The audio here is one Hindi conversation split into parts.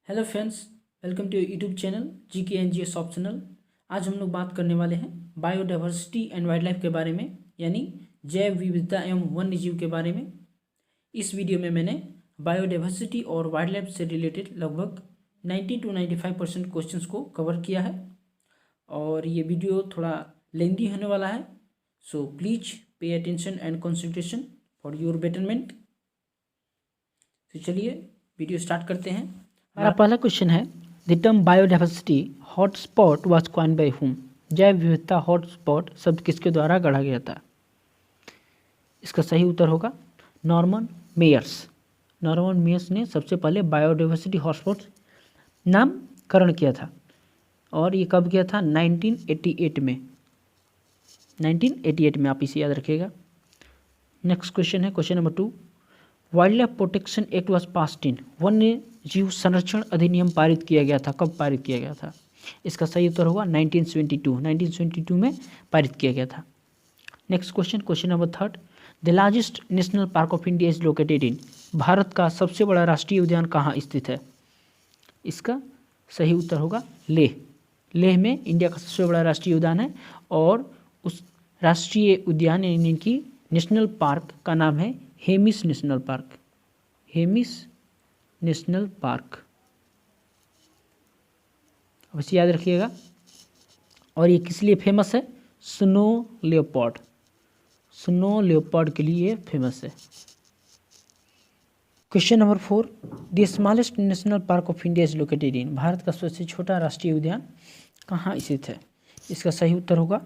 Hello friends, welcome to YouTube channel GK and G S optional. आज हम लोग बात करने वाले हैं बायोडाइवर्सिटी एंड वाइल्ड लाइफ के बारे में, यानी जैव विविधता एवं वन्य जीव के बारे में। इस वीडियो में मैंने बायोडाइवर्सिटी और वाइल्ड लाइफ से रिलेटेड लगभग 90 to 95% क्वेश्चंस को कवर किया है और ये वीडियो थोड़ा लेंदी होने वाला है, so please pay attention and concentration for your betterment. तो चलिए वीडियो स्टार्ट करते हैं। हमारा पहला क्वेश्चन है, the term biodiversity hotspot was coined by whom. जैव विविधता हॉटस्पॉट शब्द किसके द्वारा गढ़ा गया था? इसका सही उत्तर होगा नॉर्मन मेयर्स। नॉर्मन मेयर्स ने सबसे पहले बायोडाइवर्सिटी हॉटस्पॉट नामकरण किया था और ये कब किया था? 1988 में। 1988 में, आप इसे याद रखिएगा। नेक्स्ट क्वेश्चन है question number 2, wild life protection act was passed in. वन्य जीव संरक्षण अधिनियम पारित किया गया था। कब पारित किया गया था? इसका सही उत्तर होगा 1972 में पारित किया गया था। Next question, question number 3, the largest national park of India is located इन। भारत का सबसे बड़ा राष्ट्रीय उद्यान कहाँ स्थित है? इसका सही उत्तर होगा लेह। लेह में इंडिया का सबसे बड़ा राष्ट्रीय उद्यान है और उस राष्ट्रीय उद्यान यानी कि नेशनल पार्क का नाम है Hemis national park. Hemis national park, अब इसे याद रखिएगा। और ये किस लिए फेमस है? Snow leopard. स्नो लेपर्ड के लिए फेमस है। Question number 4, the smallest national park of India is located इन। भारत का सबसे छोटा राष्ट्रीय उद्यान कहाँ स्थित है? इसका सही उत्तर होगा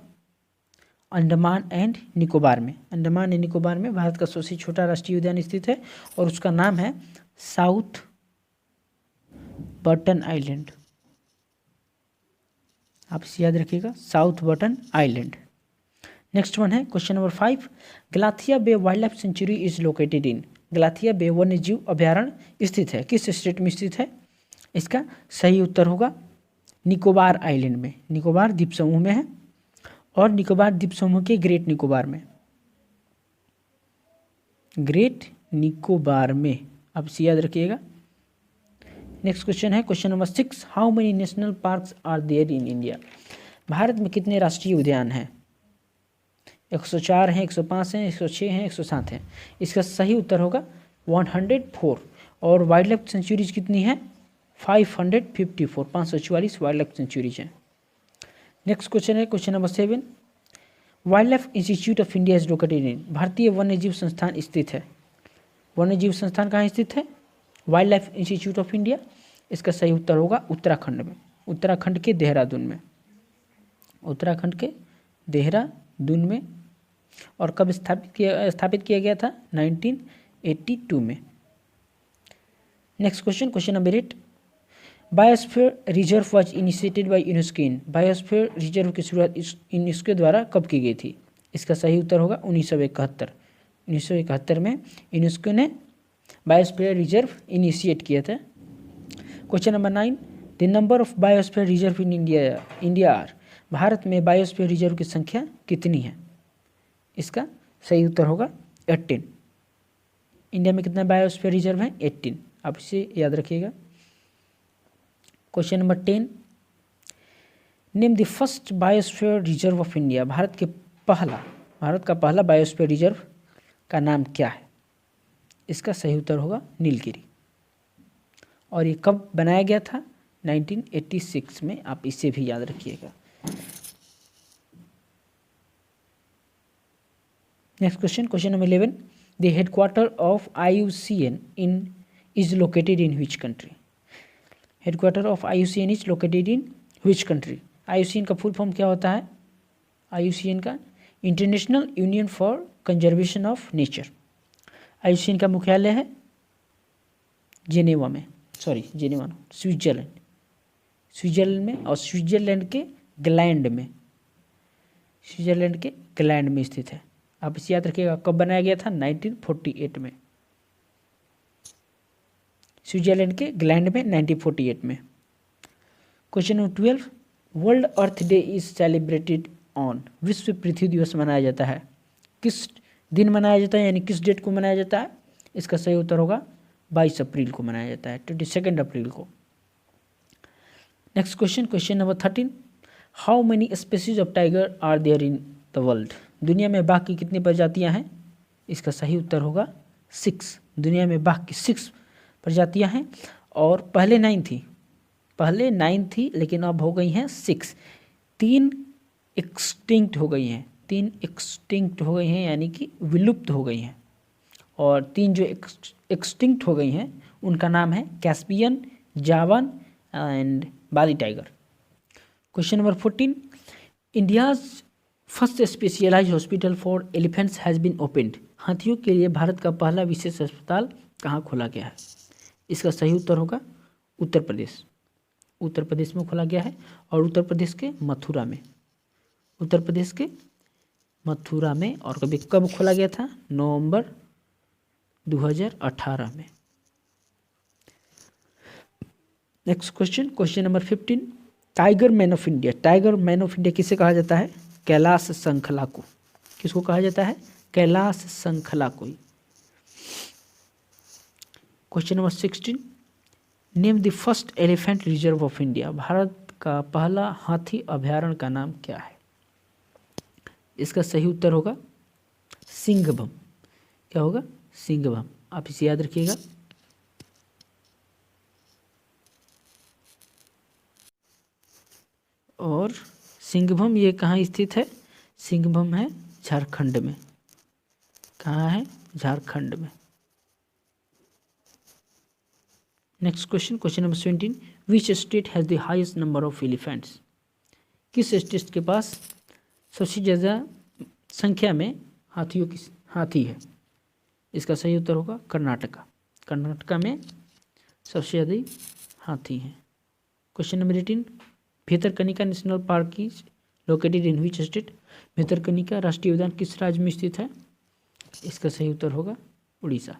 अंडमान एंड निकोबार में। अंडमान एंड निकोबार में भारत का सबसे छोटा राष्ट्रीय उद्यान स्थित है और उसका नाम है साउथ बटन आइलैंड। आप इसे याद रखिएगा, South Button Island. Next one है question number 5, Galathea Bay wild life sanctuary is located in. Galathea Bay वन्य जीव अभ्यारण्य स्थित है, किस स्टेट में स्थित है? इसका सही उत्तर होगा निकोबार आइलैंड में। निकोबार द्वीप समूह में है और निकोबार द्वीप समूह के ग्रेट निकोबार में। ग्रेट निकोबार में, आप इसे याद रखिएगा। नेक्स्ट क्वेश्चन है question number 6, how many national parks are there in India. Bharat में कितने राष्ट्रीय उद्यान हैं? 104 हैं, 105 हैं, 106 हैं, 107 हैं। इसका सही उत्तर होगा 104। और वाइल्ड लाइफ सेंचुरीज कितनी है? 554। 544 वाइल्ड लाइफ सेंचुरीज हैं। नेक्स्ट क्वेश्चन है question number 7, wild life institute of India is located इन। भारतीय वन्य जीव संस्थान स्थित है। वन्य जीव संस्थान कहाँ स्थित है? Wild life institute of India. इसका सही उत्तर होगा उत्तराखंड में। उत्तराखंड के देहरादून में। उत्तराखंड के देहरादून में। और कब स्थापित किया गया था? 1982 में। Next question, question number 8, biosphere reserve was initiated by UNESCO in. Biosphere reserve की शुरुआत यूनेस्को द्वारा कब की गई थी? इसका सही उत्तर होगा 1971। 1971 में यूनेस्को ने बायोस्फीयर रिजर्व इनिशिएट किया था। Question number 9, the number of biosphere reserve in India are. Bharat में बायोस्फीयर रिजर्व की संख्या कितनी है? इसका सही उत्तर होगा 18। इंडिया में कितना बायोस्फीयर रिजर्व है? 18। आप इसे याद रखिएगा। Question number 10, name the first biosphere reserve of India. Bharat का पहला बायोस्फीयर रिजर्व का नाम क्या है? इसका सही उत्तर होगा नीलगिरी। और ये कब बनाया गया था? 1986 में। आप इसे भी याद रखिएगा। Next question, question number 11, the headquarter of IUCN is located in which country. Headquarter of IUCN is located in which country. IUCN का फुल फॉर्म क्या होता है? IUCN का international union for conservation of nature. IUCN का मुख्यालय है स्विट्जरलैंड में और स्विट्जरलैंड के ग्लैंड में स्थित है। आप इसे याद रखिएगा। कब बनाया गया था? 1948 में। स्विट्जरलैंड के ग्लैंड में 1948 में। Question number 12, world earth day is celebrated on. विश्व पृथ्वी दिवस मनाया जाता है किस दिन मनाया जाता है, यानी किस डेट को मनाया जाता है? इसका सही उत्तर होगा 22 अप्रैल को मनाया जाता है, 22 अप्रैल को। Next question, question number 13, how many species of tiger are there in the world? दुनिया में बाघ की कितनी प्रजातियां हैं? इसका सही उत्तर होगा 6। दुनिया में बाघ की 6 प्रजातियां हैं और पहले 9 थी लेकिन अब हो गई हैं 6। 3 एक्सटिंक्ट हो गई हैं, 3 एक्सटिंक्ट हो गई हैं यानी कि विलुप्त हो गई हैं, और 3 जो एक्सटिंक्ट हो गई हैं उनका नाम है Caspian, Javan and Bali tiger. Question number 14, India's first specialised hospital for elephants has been opened. हाथियों के लिए भारत का पहला विशेष अस्पताल कहाँ खोला गया है? इसका सही उत्तर होगा उत्तर प्रदेश। उत्तर प्रदेश में खोला गया है, और उत्तर प्रदेश के मथुरा में, उत्तर प्रदेश के मथुरा में। और कब खोला गया था? नवंबर 2018 में। Next question, question number 15, tiger man of India. Tiger man of India किसे कहा जाता है? कैलाश संखला को। किसको कहा जाता है? कैलाश संखला को। Question number 16, name the first elephant reserve of India. Bharat का पहला हाथी अभयारण्य का नाम क्या है? इसका सही उत्तर होगा सिंघभूम। क्या होगा? सिंघभूम। आप इसे याद रखिएगा। और सिंघभूम ये कहाँ स्थित है? सिंघभूम है झारखंड में। कहाँ है? झारखंड में। Next question, question number 17, which state has the highest number of elephants. किस स्टेट के पास सबसे ज़्यादा संख्या में हाथी है? इसका सही उत्तर होगा कर्नाटका। कर्नाटका में सबसे ज़्यादा हाथी हैं। Question number 18, Bhitarkanika national park is located in which state. Bhitarkanika राष्ट्रीय उद्यान किस राज्य में स्थित है? इसका सही उत्तर होगा उड़ीसा।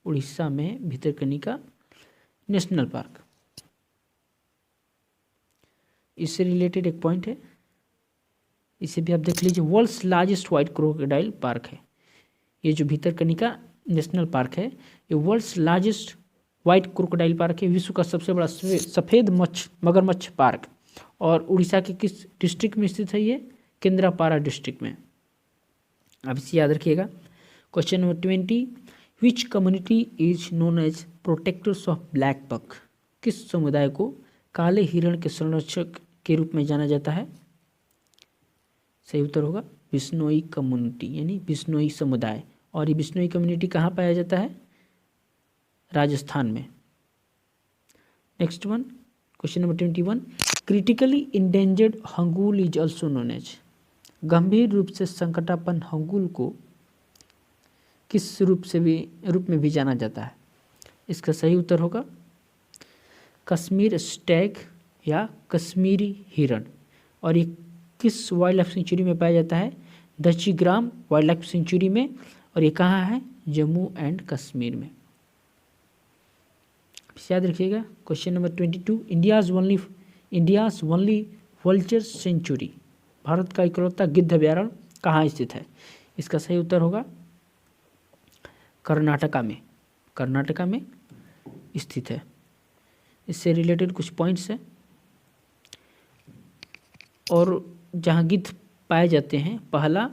उड़ीसा में भितरकनिका नेशनल पार्क। इससे रिलेटेड एक पॉइंट है, इसे भी आप देख लीजिए। World's largest white crocodile park है। ये जो भितरकनिका नेशनल पार्क है ये world's largest white crocodile park है, विश्व का सबसे बड़ा सफ़ेद मगरमच्छ पार्क। और उड़ीसा के किस डिस्ट्रिक्ट में स्थित है ये? केंद्रापाड़ा डिस्ट्रिक्ट में। आप इसे याद रखिएगा। Question number 20, which community is known as protectors of black buck. किस समुदाय को काले हिरण के संरक्षक के रूप में जाना जाता है? सही उत्तर होगा बिश्नोई कम्युनिटी, यानी बिश्नोई समुदाय। और ये बिश्नोई कम्युनिटी कहाँ पाया जाता है? राजस्थान में। Next one, question number 21, critically endangered hangul is also known as. गंभीर रूप से संकटापन्न हंगुल को किस रूप में भी जाना जाता है? इसका सही उत्तर होगा कश्मीर स्टैग या कश्मीरी हिरण। और ये किस वाइल्ड लाइफ सेंचुरी में पाया जाता है? दशीग्राम वाइल्ड लाइफ सेंचुरी में। और ये कहाँ है? जम्मू एंड कश्मीर में। याद रखिएगा। Question number 22, India's only vulture sanctuary. Bharat का इकलौता गिद्ध अभयारण्य कहाँ स्थित है? इसका सही उत्तर होगा कर्नाटका में। कर्नाटका में स्थित है। इससे रिलेटेड कुछ पॉइंट्स हैं। और जहाँ गिद्ध पाए जाते हैं, पहला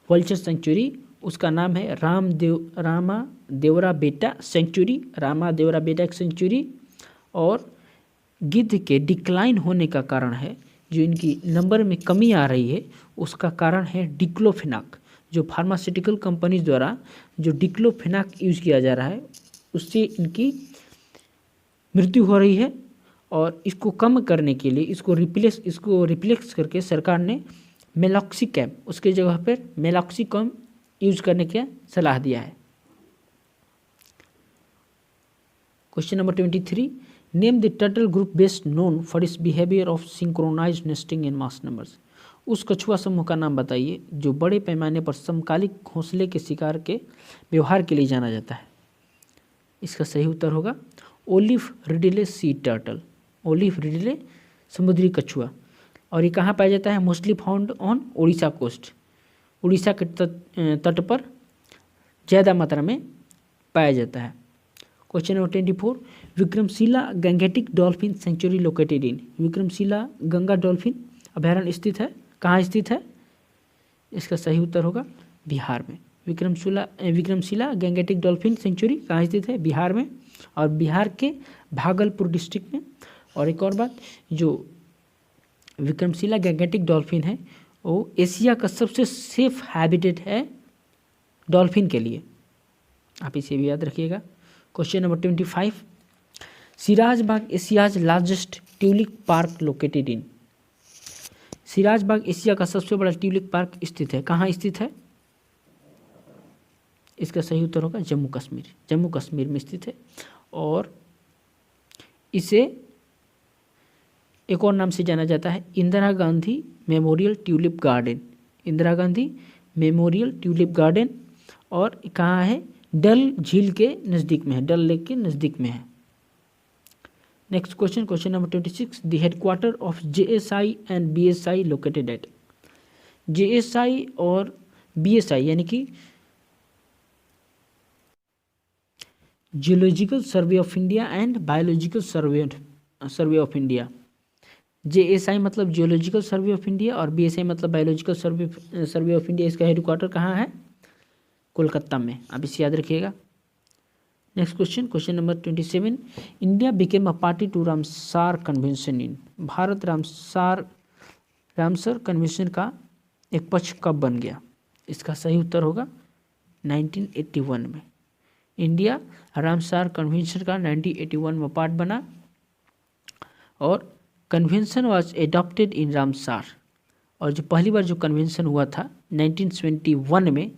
वल्चर सेंचुरी, उसका नाम है रामा देवरा बेटा सेंचुरी। रामा देवरा बेटा एक सेंचुरी। और गिद्ध के डिक्लाइन होने का कारण है, जो इनकी नंबर में कमी आ रही है, उसका कारण है डिक्लोफेनाक। जो फार्मास्यूटिकल कंपनीज द्वारा जो डिक्लोफेनाक यूज़ किया जा रहा है, उससे इनकी मृत्यु हो रही है। और इसको कम करने के लिए इसको रिप्लेस करके सरकार ने मेलॉक्सिकैम, उसके जगह पर मेलॉक्सिकम यूज करने की सलाह दिया है। Question number 23, name the turtle group best known for its behaviour of synchronised nesting in mass numbers. उस कछुआ समूह का नाम बताइए जो बड़े पैमाने पर समकालिक घोंसले के शिकार के व्यवहार के लिए जाना जाता है। इसका सही उत्तर होगा olive ridley sea turtle. Olive ridley समुद्री कछुआ। और ये कहाँ पाया जाता है? Mostly found on Orissa coast. Orissa के तट पर ज़्यादा मात्रा में पाया जाता है। Question number 24, Vikramshila Gangetic dolphin sanctuary located in. Vikramshila Ganga dolphin अभयारण्य स्थित है, कहाँ स्थित है? इसका सही उत्तर होगा बिहार में। विक्रमशिला गैंगेटिक डॉल्फिन सेंचुरी कहाँ स्थित है? बिहार में, और बिहार के भागलपुर डिस्ट्रिक्ट में। और एक और बात, जो विक्रमशिला गैंगेटिक डॉल्फिन है वो एशिया का सबसे सेफ हैबिटेट है डॉल्फिन के लिए, आप इसे भी याद रखिएगा। Question number 25, Sirajbagh Asia's largest tulip park located in. Sirajbagh Asia का सबसे बड़ा ट्यूलिप पार्क स्थित है, कहाँ स्थित है? इसका सही उत्तर होगा जम्मू कश्मीर। जम्मू कश्मीर में स्थित है, और इसे एक और नाम से जाना जाता है Indira Gandhi memorial tulip garden. Indira Gandhi memorial tulip garden, और कहाँ है? डल झील के नज़दीक में है, डल लेक के नज़दीक में है। Next question, question number 26, the headquarter of JSI and BSI located at. JSI और BSI यानी कि geological survey of India and biological survey of India. JSI मतलब जियोलॉजिकल सर्वे ऑफ इंडिया और BSI मतलब बायोलॉजिकल सर्वे ऑफ इंडिया। इसका हेडक्वार्टर कहाँ है? कोलकाता में, आप इसे याद रखिएगा। Next question, question number 27, India became a party to Ramsar convention in. Bharat Ramsar convention का एक पक्ष कब बन गया? इसका सही उत्तर होगा 1981 में। इंडिया रामसार कन्वेंशन का 1981 में पार्ट बना, और convention was adopted in Ramsar. और जो पहली बार जो कन्वेंशन हुआ था 1971 में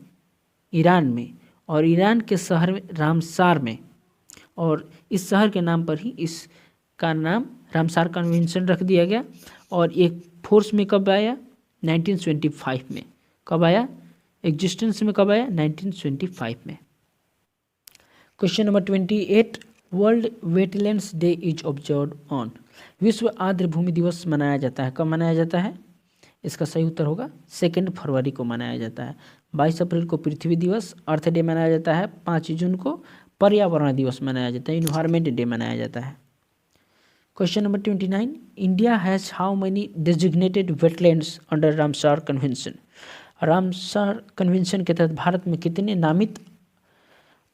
ईरान में, और ईरान के शहर में रामसार में, और इस शहर के नाम पर ही इसका नाम रामसार कन्वेंशन रख दिया गया। और एक फोर्स में कब आया? 1925 में। कब आया? एग्जिस्टेंस में कब आया? 1925 में। Question number 28, world wetlands day is observed on. विश्व आर्द्र भूमि दिवस मनाया जाता है, कब मनाया जाता है? इसका सही उत्तर होगा 2 फरवरी को मनाया जाता है। 22 अप्रैल को पृथ्वी दिवस अर्थ डे मनाया जाता है। 5 जून को पर्यावरण दिवस मनाया जाता है, इन्वायरमेंट डे मनाया जाता है। Question number 29, India has how many designated wetlands under Ramsar convention. Ramsar convention के तहत भारत में कितने नामित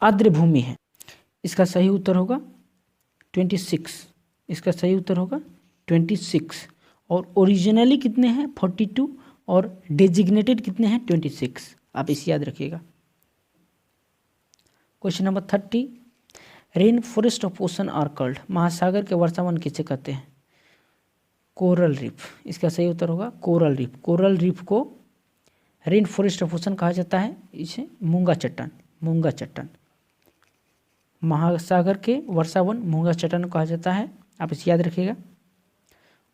आर्द्र भूमि है? इसका सही उत्तर होगा 26। इसका सही उत्तर होगा 26, और ओरिजिनली कितने हैं? 42, और डेजिग्नेटेड कितने हैं? 26, आप इसे याद रखिएगा। Question number 30, rain forest of ocean are called. महासागर के वर्षावन किसे कहते हैं? Coral reef. इसका सही उत्तर होगा कोरल रीफ। कोरल रीफ को रेन फॉरेस्ट ऑफ ओशन कहा जाता है, इसे मूंगा चट्टान। महासागर के वर्षावन मूंगा चट्टान कहा जाता है, आप इसे याद रखिएगा।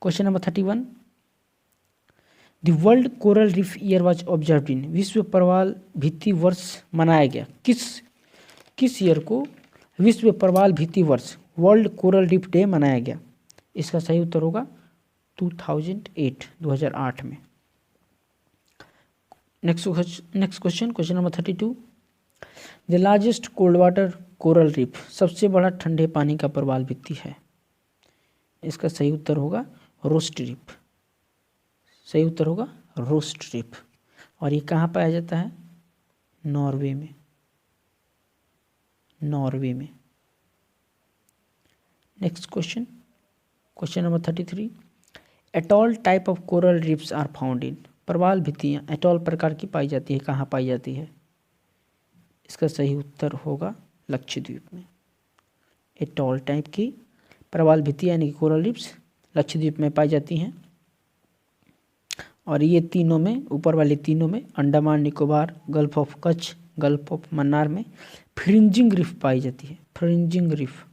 Question number 31, the world coral reef year was observed in. विश्व प्रवाल भित्ति वर्ष मनाया गया किस ईयर को? विश्व प्रवाल भित्ति वर्ष, वर्ल्ड कोरल रीफ डे मनाया गया। इसका सही उत्तर होगा 2008 में। Next question, question number 32, the largest cold water coral reef. सबसे बड़ा ठंडे पानी का प्रवाल भित्ति है। इसका सही उत्तर होगा रोस्ट रीफ। सही उत्तर होगा रोस्ट रीफ, और ये कहाँ पाया जाता है? नॉर्वे में। Next question, question number 33, atoll type of coral reefs are found in. प्रवाल भित्तियाँ एटॉल प्रकार की पाई जाती है, कहाँ पाई जाती है? इसका सही उत्तर होगा लक्षद्वीप में। एटॉल टाइप की प्रवाल भित्तियाँ यानी कि कोरल रीफ्स लक्षद्वीप में पाई जाती हैं, और ये तीनों में, ऊपर वाले तीनों में, Andaman Nicobar, gulf of Kutch, gulf of Mannar में फ्रिंजिंग रीफ पाई जाती है। फ्रिंजिंग रीफ,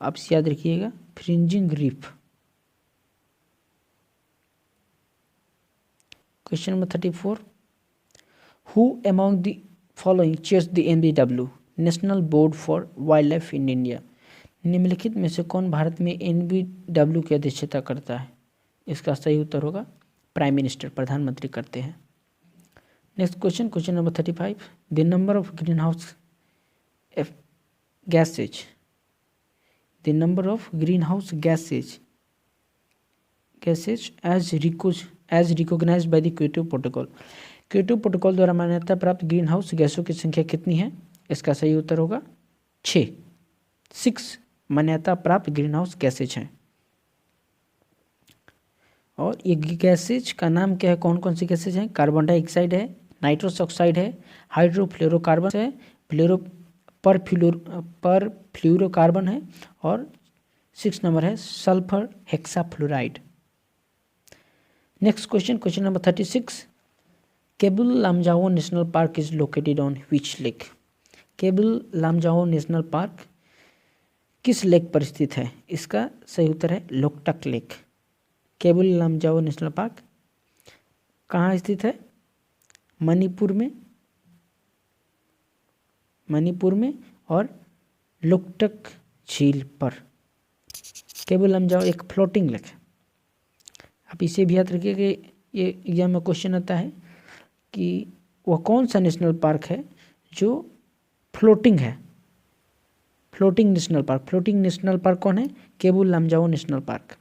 आप इसे याद रखिएगा, fringing reef. Question number 34, who among the following chairs the NBW, national board for wild life in India. निम्नलिखित में से कौन भारत में NBW की अध्यक्षता करता है? इसका सही उत्तर होगा प्राइम मिनिस्टर, प्रधानमंत्री करते हैं। Next question, question number 35, the number of green house gases, the number of greenhouse gases as recognized by the Kyoto protocol. Kyoto protocol द्वारा मान्यता प्राप्त ग्रीन हाउस गैसों की संख्या कितनी है? इसका सही उत्तर होगा 6 मान्यता प्राप्त ग्रीन हाउस गैसेज हैं। और ये गैसेज का नाम क्या है? कौन कौन सी गैसेज हैं? कार्बन डाइऑक्साइड है, नाइट्रस ऑक्साइड है, हाइड्रोफ्लोरोकार्बन है, परफ्लोरोकार्बन है, और 6 नंबर है sulphur hexafluoride. Next question number 36, Keibul Lamjao national park is located on which lake? Keibul Lamjao national park किस लेक पर स्थित है? इसका सही उत्तर है Loktak lake. Keibul Lamjao national park कहाँ स्थित है? मणिपुर में और लोकटक झील पर। केबुल लामजाओ एक फ्लोटिंग लेक है। आप इसे भी याद रखिए कि ये एग्जाम में क्वेश्चन आता है कि वह कौन सा नेशनल पार्क है जो फ्लोटिंग है। फ्लोटिंग नेशनल पार्क कौन है? Keibul Lamjao national park.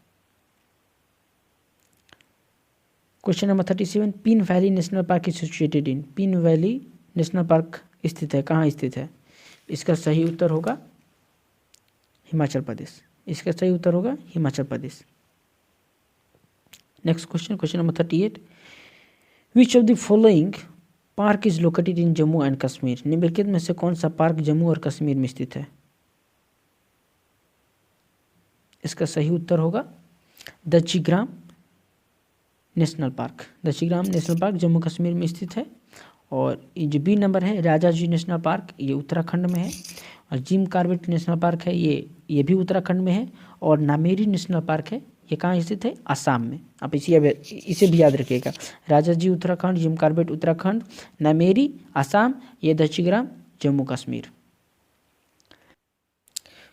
Question number 37, Pin valley national park is situated in? Pin valley national park स्थित है, कहाँ स्थित है? इसका सही उत्तर होगा Himachal Pradesh. Next question number 38, which of the following park is located in Jammu and Kashmir? निम्नलिखित में से कौन सा पार्क जम्मू और कश्मीर में स्थित है? इसका सही उत्तर होगा दच्चीग्राम नेशनल पार्क जम्मू कश्मीर में स्थित है। और ये जो बी नंबर है राजाजी नेशनल पार्क, ये उत्तराखंड में है। और जिम कॉर्बेट नेशनल पार्क है, ये भी उत्तराखंड में है। और नामेरी नेशनल पार्क है, ये कहाँ स्थित है? असम में। आप इसे भी याद रखिएगा, राजाजी उत्तराखंड, जिम कॉर्बेट उत्तराखंड, नामेरी असम, ये Dachigam Jammu Kashmir.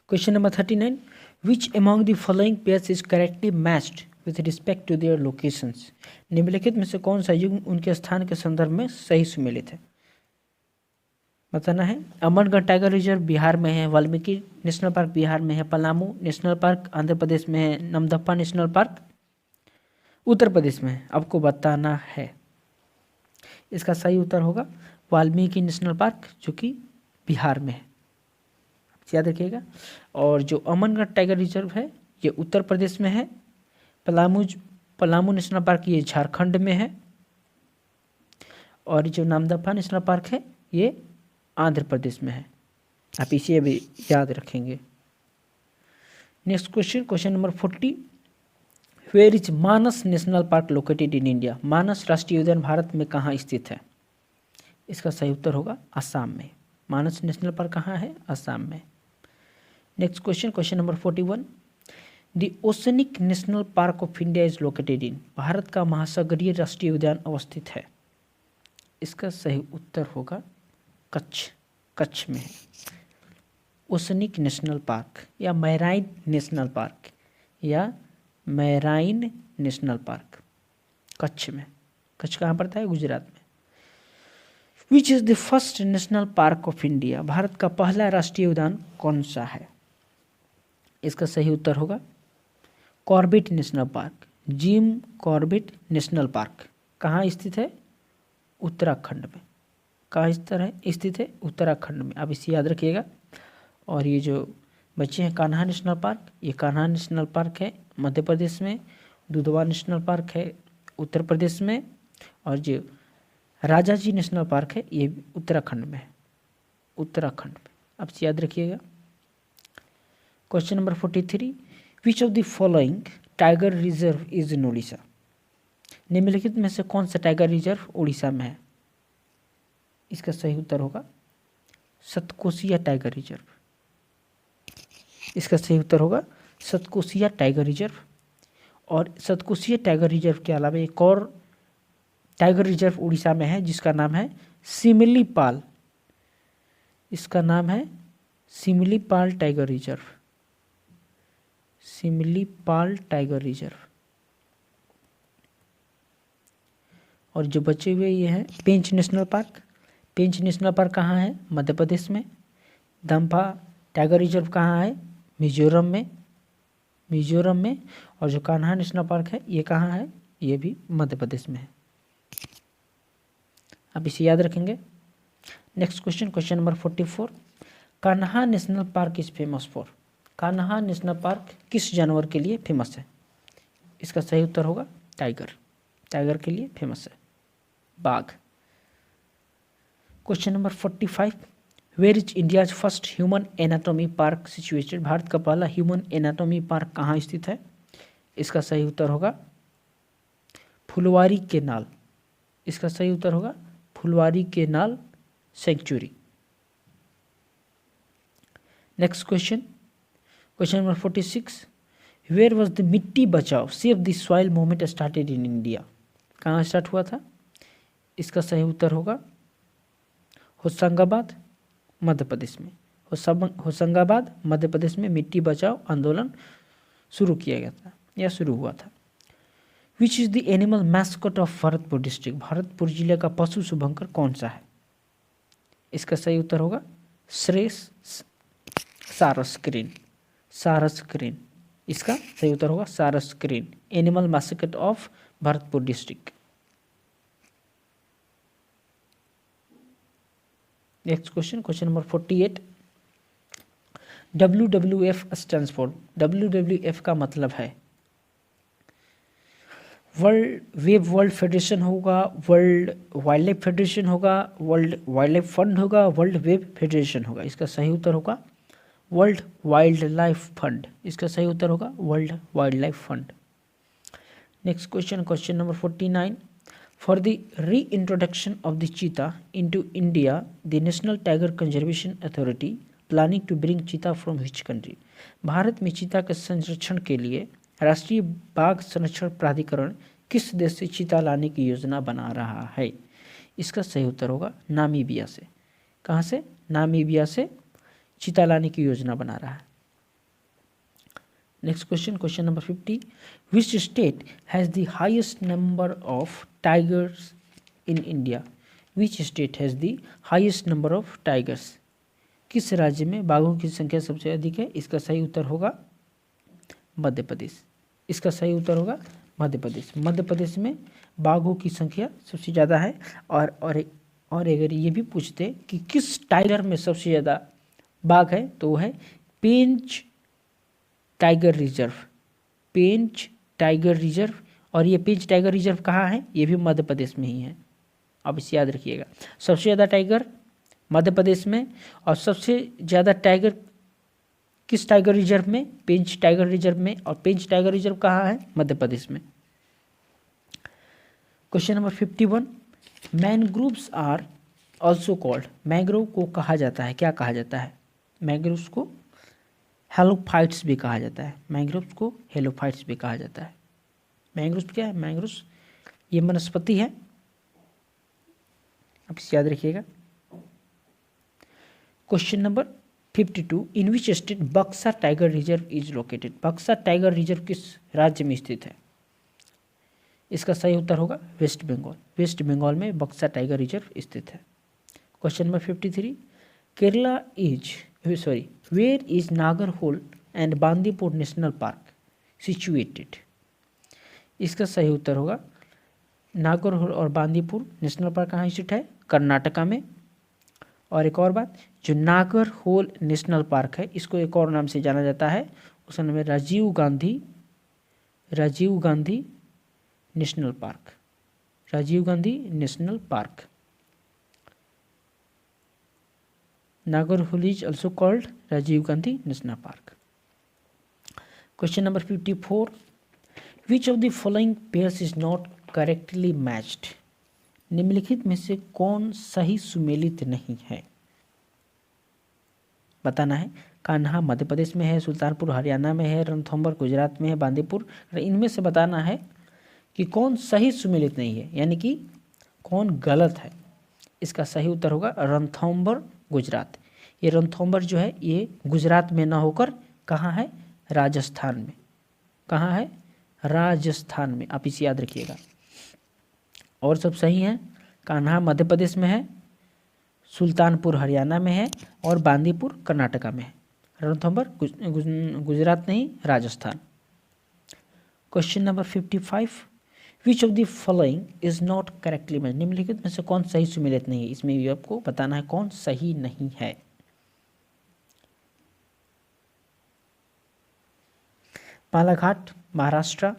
Question number 39, which among the following pairs is correctly matched with respect to their locations? निम्नलिखित में से कौन सा युग्म उनके स्थान के संदर्भ में सही सुमेलित है? बताना है। अमरगढ़ टाइगर रिजर्व बिहार में है, वाल्मीकि नेशनल पार्क बिहार में है, पलामू नेशनल पार्क आंध्र प्रदेश में है, नमदफा नेशनल पार्क उत्तर प्रदेश में है। आपको बताना है। इसका सही उत्तर होगा वाल्मीकि नेशनल पार्क, जो कि बिहार में है, याद रखिएगा। और जो अमरगढ़ टाइगर रिजर्व है, ये उत्तर प्रदेश में है। पलामू नेशनल पार्क ये झारखंड में है। और जो नामदफा नेशनल पार्क है, ये आंध्र प्रदेश में है। आप इसे भी याद रखेंगे। Next question number 40, where is Manas national park located in India? Manas राष्ट्रीय उद्यान भारत में कहाँ स्थित है? इसका सही उत्तर होगा असम में। मानस नेशनल पार्क कहाँ है? असम में। Next question number 41, the oceanic national park of India is located इन? भारत का महासागरीय राष्ट्रीय उद्यान अवस्थित है। इसका सही उत्तर होगा कच्छ में है। ओशनिक नेशनल पार्क या मैराइन नेशनल पार्क कच्छ में। कच्छ कहाँ पड़ता है? गुजरात में। Which is the first national park of India? Bharat का पहला राष्ट्रीय उद्यान कौन सा है? इसका सही उत्तर होगा Corbett national park. Jim Corbett national park कहाँ स्थित है? उत्तराखंड में। कहाँ स्थित है? उत्तराखंड में। आप इसे याद रखिएगा। और ये जो बच्चे हैं कान्हा नेशनल पार्क, ये कान्हा नेशनल पार्क है मध्य प्रदेश में। दुधवा नेशनल पार्क है उत्तर प्रदेश में। और जो राजाजी नेशनल पार्क है, ये उत्तराखंड में है। आप इसे याद रखिएगा। Question number 43, which of the following tiger reserve is in Orissa? निम्नलिखित में से कौन सा टाइगर रिजर्व उड़ीसा में है? इसका सही उत्तर होगा सतकोसिया टाइगर रिजर्व। इसका सही उत्तर होगा सतकोसिया टाइगर रिजर्व। और सतकोसिया टाइगर रिजर्व के अलावा एक और टाइगर रिजर्व उड़ीसा में है, जिसका नाम है सिमिलीपाल। इसका नाम है सिमिलीपाल टाइगर रिजर्व। और जो बचे हुए ये हैं पेंच नेशनल पार्क। पेंच नेशनल पार्क कहाँ है? मध्य प्रदेश में। दम्फा टाइगर रिजर्व कहाँ है? मिजोरम में, मिजोरम में। और जो कान्हा नेशनल पार्क है ये कहाँ है? ये भी मध्य प्रदेश में है। आप इसे याद रखेंगे। Next question, question number 44, Kanha national park is famous for. Kanha national park किस जानवर के लिए फेमस है? इसका सही उत्तर होगा टाइगर। टाइगर के लिए फेमस है, बाघ। Question number 45, where is India's first human anatomy park situated. Bharat का पहला ह्यूमन एनाटॉमी पार्क कहाँ स्थित है? इसका सही उत्तर होगा फुलवारी केनाल। इसका सही उत्तर होगा Phulwari canal sanctuary. Next question, question number 46, where was the Mitti Bachao save the soil movement started in India. कहाँ स्टार्ट हुआ था? इसका सही उत्तर होगा होशंगाबाद, मध्य प्रदेश में। होशंगाबाद मध्य प्रदेश में मिट्टी बचाओ आंदोलन शुरू किया गया था या शुरू हुआ था। Which is the animal mascot of Bharatpur district. Bharatpur जिले का पशु शुभंकर कौन सा है? इसका सही उत्तर होगा सारस्क्रीन। सारस्क्रीन, इसका सही उत्तर होगा Sarus crane, animal mascot of Bharatpur district. Next question, question number 48, WWF stands for. WWF का मतलब है वर्ल्ड फेडरेशन होगा, वर्ल्ड वाइल्ड लाइफ फेडरेशन होगा, वर्ल्ड वाइल्ड लाइफ फंड होगा, वर्ल्ड वेब फेडरेशन होगा। इसका सही उत्तर होगा वर्ल्ड वाइल्ड लाइफ फंड। इसका सही उत्तर होगा world wild life fund. Next question, question number 49, for the reintroduction of the cheetah into India the national tiger conservation authority planning to bring cheetah from which country. Bharat में चीता के संरक्षण के लिए राष्ट्रीय बाघ संरक्षण प्राधिकरण किस देश से चीता लाने की योजना बना रहा है? इसका सही उत्तर होगा नामीबिया से। कहाँ से? नामीबिया से चीता लाने की योजना बना रहा है। Next question, question number 50, which state has the highest number of tigers in India. Which state has the highest number of tigers. किस राज्य में बाघों की संख्या सबसे अधिक है? इसका सही उत्तर होगा मध्य प्रदेश। इसका सही उत्तर होगा मध्य प्रदेश। मध्य प्रदेश में बाघों की संख्या सबसे ज़्यादा है। और अगर ये भी पूछते कि किस टाइगर में सबसे ज़्यादा बाघ है तो वो है पेंच टाइगर रिजर्व। पेंच टाइगर रिजर्व। और ये पेंच टाइगर रिजर्व कहाँ है? ये भी मध्य प्रदेश में ही है। आप इसे याद रखिएगा, सबसे ज़्यादा टाइगर मध्य प्रदेश में, और सबसे ज़्यादा टाइगर किस टाइगर रिजर्व में? पेंच टाइगर रिजर्व में। और पेंच टाइगर रिजर्व कहाँ है? मध्य प्रदेश में। Question number 51, mangroves are also called. Mangrove को कहा जाता है, क्या कहा जाता है? मैंग्रोव्स को हेलोफाइट्स भी कहा जाता है। मैंग्रोव्स को हेलोफाइट्स भी कहा जाता है। मैंग्रोव्स क्या है? मैंग्रोव्स ये वनस्पति है, आप इसे याद रखिएगा। Question number 52, in which state बक्सा टाइगर रिजर्व इज लोकेटेड। बक्सा टाइगर रिजर्व किस राज्य में स्थित है? इसका सही उत्तर होगा वेस्ट बंगाल। वेस्ट बंगाल में बक्सा टाइगर रिजर्व स्थित है। Question number 53, Kerala is where is Nagarhole and Bandipur national park situated. इसका सही उत्तर होगा नागरहोल और बांदीपुर नेशनल पार्क कहाँ स्थित है? कर्नाटका में। और एक और बात, जो नागरहोल नेशनल पार्क है इसको एक और नाम से जाना जाता है, उसका नाम है Rajiv Gandhi national park. Rajiv Gandhi national park. Nagarhole is also called Rajiv Gandhi national park. Question number 54, which of the following pairs is not correctly matched. निम्नलिखित में से कौन सही सुमेलित नहीं है? बताना है। कान्हा मध्य प्रदेश में है, सुल्तानपुर हरियाणा में है, रणथंभौर गुजरात में है, बांदीपुर। इनमें से बताना है कि कौन सही सुमेलित नहीं है, यानी कि कौन गलत है। इसका सही उत्तर होगा रणथंभौर गुजरात। ये रणथंभौर जो है ये गुजरात में ना होकर कहाँ है? राजस्थान में। कहाँ है? राजस्थान में। आप इसे याद रखिएगा। और सब सही है। कान्हा मध्य प्रदेश में है, सुल्तानपुर हरियाणा में है और बांदीपुर कर्नाटका में है। रणथंभौर गुजरात नहीं, Rajasthan. Question number 55, which of the following is not correctly match, निम्नलिखित में से कौन सही सुमेलित नहीं है, इसमें भी आपको बताना है कौन सही नहीं है। बालाघाट महाराष्ट्र,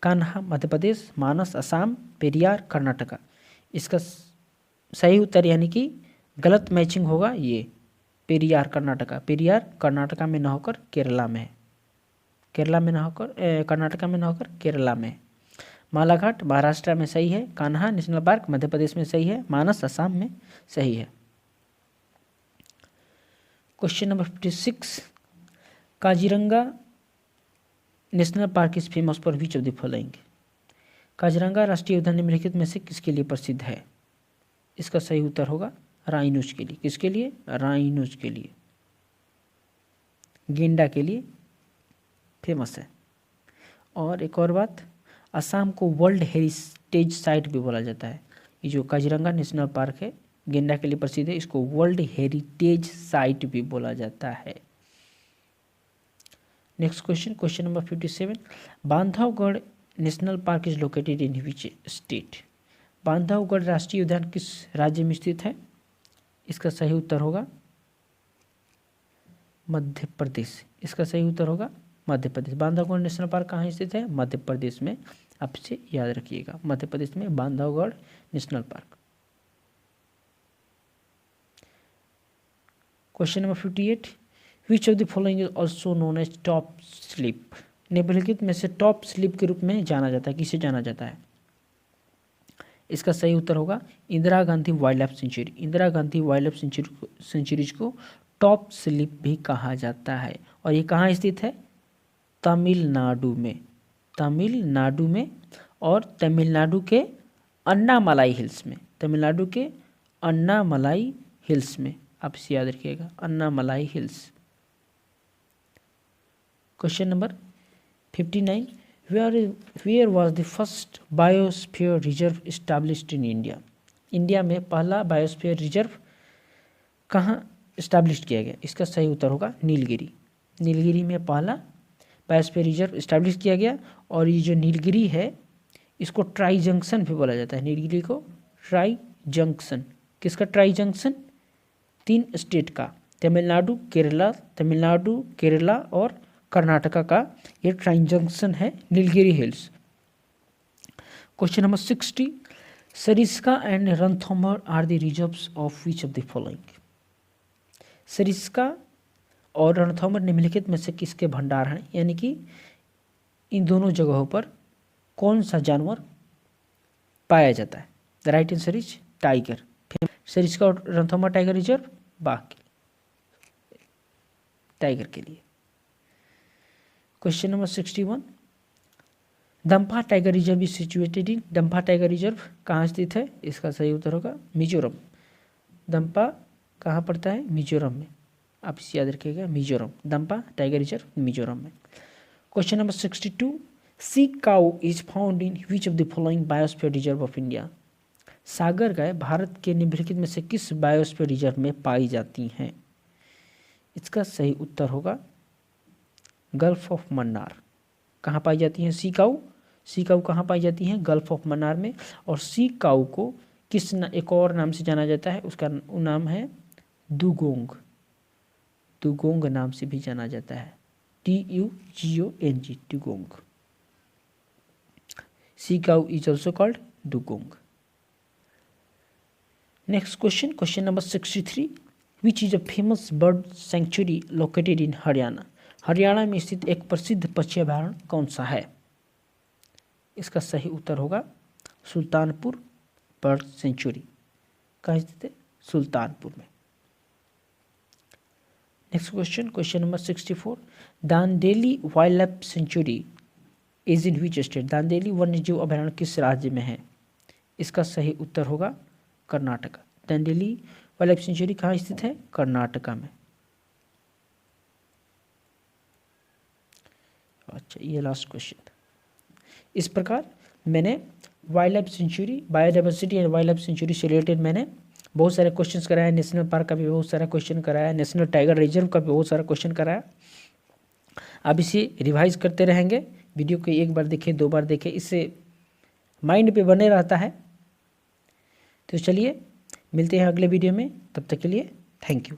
कान्हा मध्य प्रदेश, मानस असम, पेरियार कर्नाटका। इसका सही उत्तर यानी कि गलत मैचिंग होगा ये, पेरियार कर्नाटका। पेरियार कर्नाटका में न होकर केरला में है, केरला में न होकर कर्नाटका में न होकर केरला में है। बालाघाट महाराष्ट्र में सही है, कान्हा नेशनल पार्क मध्य प्रदेश में सही है, मानस असम में सही है। Question number 56, Kaziranga national park is famous for which of the following, Kaziranga राष्ट्रीय उद्यान निम्नलिखित में से किसके लिए प्रसिद्ध है। इसका सही उत्तर होगा राइनोज के लिए। किसके लिए? राइनोज के लिए, गेंडा के लिए फेमस है। और एक और बात, असम को वर्ल्ड हेरिटेज साइट भी बोला जाता है। ये जो काजीरंगा नेशनल पार्क है गेंडा के लिए प्रसिद्ध है, इसको वर्ल्ड हेरिटेज साइट भी बोला जाता है। Next question, question number 57, Bandhavgarh national park is located in which state, Bandhavgarh राष्ट्रीय उद्यान किस राज्य में स्थित है। इसका सही उत्तर होगा मध्य प्रदेश। इसका सही उत्तर होगा मध्य प्रदेश। बांधवगढ़ नेशनल पार्क कहाँ स्थित है? मध्य प्रदेश में। आप इसे याद रखिएगा, मध्य प्रदेश में Bandhavgarh national park. Question number 58, which of the following is also known as top slip, निम्नलिखित में से टॉप स्लिप के रूप में जाना जाता है, किसे जाना जाता है। इसका सही उत्तर होगा Indira Gandhi wild life century. Indira Gandhi wild life sanctuaries को टॉप स्लिप भी कहा जाता है। और ये कहाँ स्थित है? तमिलनाडु में, तमिलनाडु में। और तमिलनाडु के अन्नामलाई हिल्स में, तमिलनाडु के अन्नामलाई हिल्स में। आप इसे याद रखिएगा, Annamalai hills. Question number 59, where was the first biosphere reserve established in India, India में पहला बायोस्फीयर रिजर्व कहाँ इस्टेब्लिश किया गया। इसका सही उत्तर होगा नीलगिरी। नीलगिरी में पहला बायोस्फीयर रिजर्व इस्टेब्लिश किया गया। और ये जो नीलगिरी है इसको ट्राई जंक्शन भी बोला जाता है। नीलगिरी को ट्राई जंक्शन, किसका ट्राई जंक्शन? 3 स्टेट का, तमिलनाडु, केरला और कर्नाटका का ये ट्राई जंक्शन है Nilgiri hills. Question number 60, Sariska and Ranthambore are the reserves of which of the following, Sariska और रणथंभौर निम्नलिखित में से किसके भंडार हैं, यानी कि इन दोनों जगहों पर कौन सा जानवर पाया जाता है। The right answer is tiger. Sariska और रणथंभौर टाइगर रिजर्व बाकी टाइगर के लिए। Question number 61, Dampa tiger reserve is situated in, Dampa tiger reserve कहाँ स्थित है। इसका सही उत्तर होगा मिजोरम। दम्पा कहाँ पड़ता है? मिजोरम में। आप इसे याद रखिएगा, मिजोरम, दम्पा टाइगर रिजर्व मिजोरम में। Question number 62, sea cow is found in which of the following biosphere reserve of India, सागर गाय भारत के निम्नलिखित में से किस बायोस्फीयर रिजर्व में पाई जाती हैं। इसका सही उत्तर होगा गल्फ ऑफ मन्नार। कहाँ पाई जाती हैं सी काउ? सी काउ कहाँ पाई जाती हैं? गल्फ ऑफ मन्नार में। और सी काउ को एक और नाम से जाना जाता है, उसका नाम है दुगोंग, दुगोंग नाम से भी जाना जाता है, DUGONG, dugong. Sea cow is also called dugong. Next question, question number 63, which is a famous bird sanctuary located in Haryana, Haryana में स्थित एक प्रसिद्ध पक्षी अभयारण्य कौन सा है। इसका सही उत्तर होगा सुल्तानपुर बर्ड सेंचुरी। कहाँ स्थित है? सुल्तानपुर में। Next question, question number 64, Dandeli wild life sanctuary is in which state, Dandeli वन्यजीव अभयारण्य किस राज्य में है। इसका सही उत्तर होगा Karnataka. Dandeli wild life century कहाँ स्थित है? कर्नाटका में। अच्छा, ये लास्ट क्वेश्चन था। इस प्रकार मैंने wild life century, biodiversity and wild life century से रिलेटेड मैंने बहुत सारे क्वेश्चन कराया, नेशनल पार्क का भी बहुत सारा क्वेश्चन कराया, नेशनल टाइगर रिजर्व का भी बहुत सारा क्वेश्चन कराया। आप इसे रिवाइज करते रहेंगे, वीडियो को एक बार देखें, 2 बार देखें, इससे माइंड पे बने रहता है। तो चलिए मिलते हैं अगले वीडियो में, तब तक के लिए थैंक यू।